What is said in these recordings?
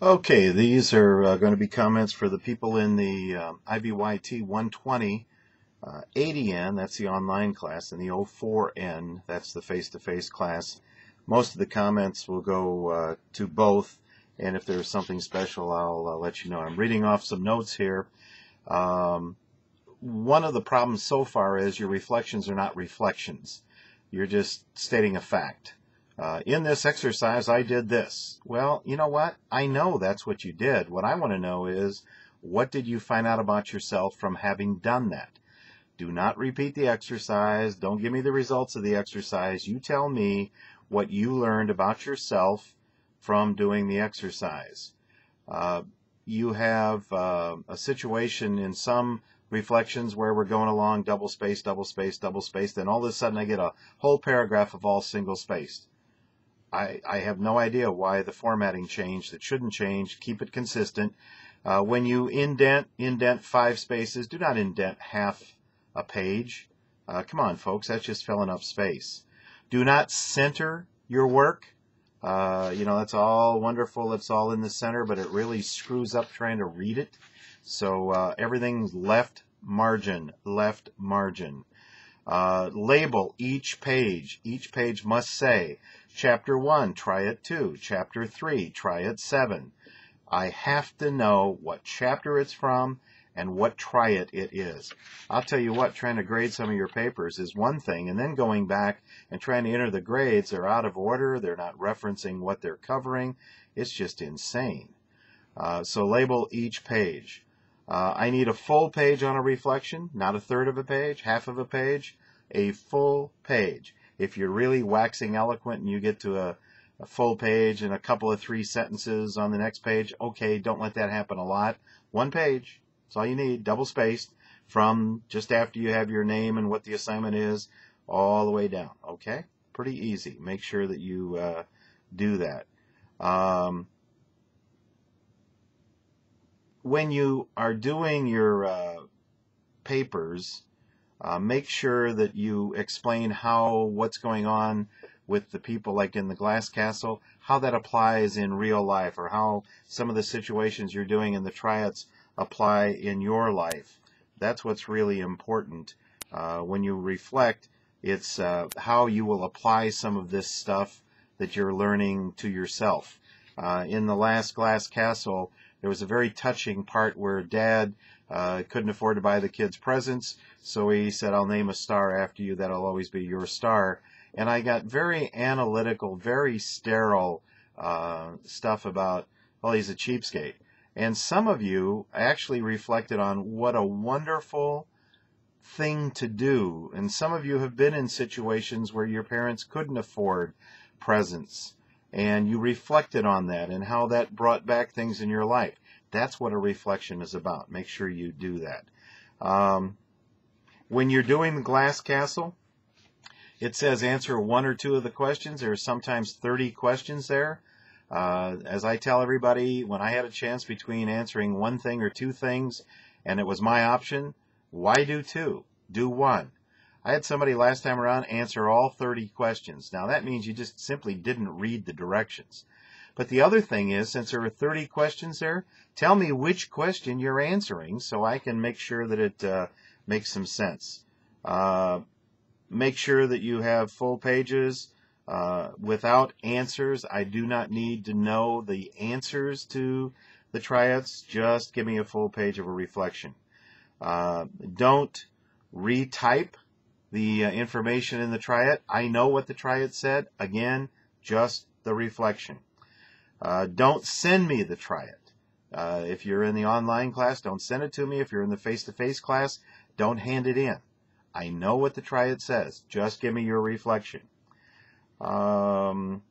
Okay, these are going to be comments for the people in the IVYT 120 80N, that's the online class, and the 04N, that's the face-to-face class. Most of the comments will go to both, and if there's something special, I'll let you know. I'm reading off some notes here. Um, One of the problems so far is your reflections are not reflections. You're just stating a fact. In this exercise, I did this. Well, you know what? I know that's what you did. What I want to know is, what did you find out about yourself from having done that? Do not repeat the exercise. Don't give me the results of the exercise. You tell me what you learned about yourself from doing the exercise. Uh, you have a situation in some reflections where we're going along double space, double space, double space, then all of a sudden I get a whole paragraph of all single spaced. I have no idea why the formatting changed. It shouldn't change. Keep it consistent. When you indent 5 spaces. Do not indent half a page. Come on, folks. That's just filling up space. Do not center your work. That's all wonderful. It's all in the center, but it really screws up trying to read it. So everything's left margin, left margin. Label each page. Each page must say, Chapter 1, try it 2. Chapter 3, try it 7. I have to know what chapter it's from and what try it is. I'll tell you what, trying to grade some of your papers is one thing, and then going back and trying to enter the grades, they're out of order, they're not referencing what they're covering. It's just insane. So label each page. I need a full page on a reflection, not a third of a page, half of a page, a full page. If you're really waxing eloquent and you get to a full page and a couple of 3 sentences on the next page, okay, don't let that happen a lot. 1 page, that's all you need, double spaced, from just after you have your name and what the assignment is, all the way down, okay? Pretty easy. Make sure that you do that. When you are doing your papers, make sure that you explain what's going on with the people, like in the glass castle, how that applies in real life, or how some of the situations you're doing in the triads apply in your life. That's what's really important. When you reflect, it's how you will apply some of this stuff that you're learning to yourself. In the last glass castle, there was a very touching part where Dad couldn't afford to buy the kids presents, so he said, I'll name a star after you, that'll always be your star. And I got very analytical, very sterile stuff about, well, he's a cheapskate. And some of you actually reflected on what a wonderful thing to do. And some of you have been in situations where your parents couldn't afford presents. And you reflected on that and how that brought back things in your life. That's what a reflection is about. Make sure you do that. When you're doing the glass castle, it says answer 1 or 2 of the questions. There are sometimes 30 questions there. As I tell everybody, when I had a chance between answering 1 thing or 2 things, and it was my option, why do 2? Do 1. I had somebody last time around answer all 30 questions. Now that means you just simply didn't read the directions. But the other thing is, since there are 30 questions there, tell me which question you're answering so I can make sure that it makes some sense. Make sure that you have full pages without answers. I do not need to know the answers to the triads. Just give me a full page of a reflection. Don't retype the information in the triad. I know what the triad said. Again, just the reflection. Don't send me the triad. If you're in the online class, don't send it to me. If you're in the face-to-face class, don't hand it in. I know what the triad says. Just give me your reflection. When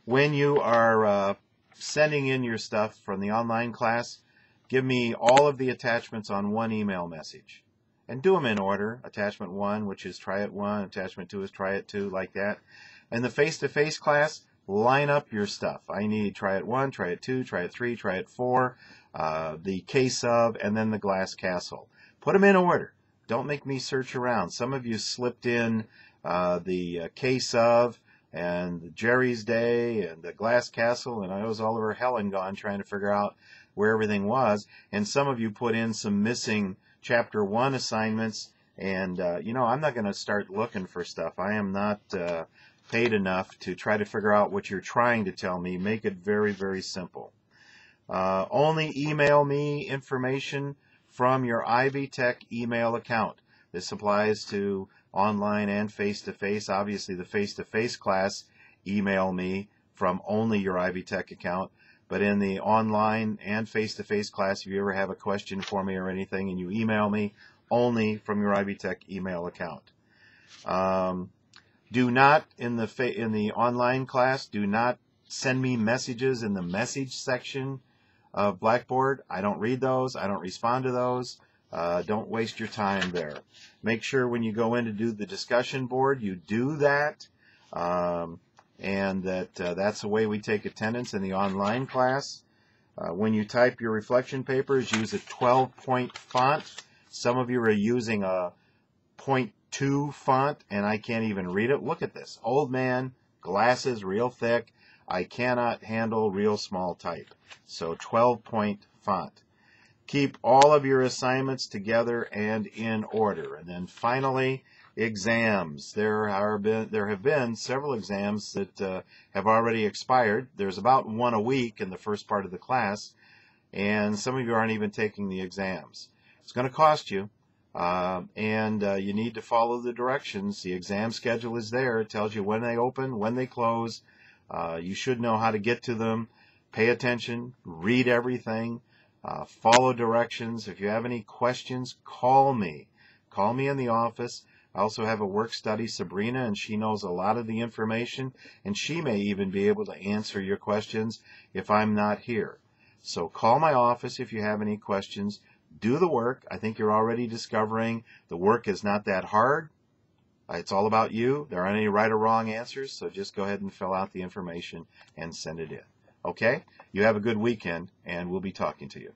you are sending in your stuff from the online class, give me all of the attachments on one email message. And do them in order. Attachment 1, which is try it 1. Attachment 2 is try it 2, like that. In the face-to-face class, line up your stuff. I need try it 1, try it 2, try it 3, try it 4, the case of, and then the glass castle. Put them in order. Don't make me search around. Some of you slipped in the case of and Jerry's Day and the Glass Castle, and I was all over hell and gone trying to figure out where everything was. And some of you put in some missing Chapter 1 assignments, and I'm not going to start looking for stuff. I am not paid enough to try to figure out what you're trying to tell me. Make it very, very simple. Only email me information from your IVTech email account. This applies to online and face-to-face. Obviously, the face-to-face class, email me from only your IVTech account. But in the online and face-to-face class, if you ever have a question for me or anything, and you email me, only from your IVTech email account. Do not, in the online class, do not send me messages in the message section of Blackboard. I don't read those. I don't respond to those. Don't waste your time there. Make sure when you go in to do the discussion board, you do that. And that's the way we take attendance in the online class. When you type your reflection papers, use a 12-point font. Some of you are using a 0.2 font, and I can't even read it. Look at this. Old man, glasses, real thick. I cannot handle real small type. So 12-point font. Keep all of your assignments together and in order. And then finally, exams. There have been several exams that have already expired. There's about one a week in the first part of the class, and some of you aren't even taking the exams. It's going to cost you, and you need to follow the directions. The exam schedule is there. It tells you when they open, when they close. You should know how to get to them. Pay attention, read everything, follow directions. If you have any questions, call me. Call me in the office. I also have a work study, Sabrina, and she knows a lot of the information, and she may even be able to answer your questions if I'm not here. So call my office if you have any questions. Do the work. I think you're already discovering the work is not that hard. It's all about you. There aren't any right or wrong answers, so just go ahead and fill out the information and send it in. Okay? You have a good weekend, and we'll be talking to you.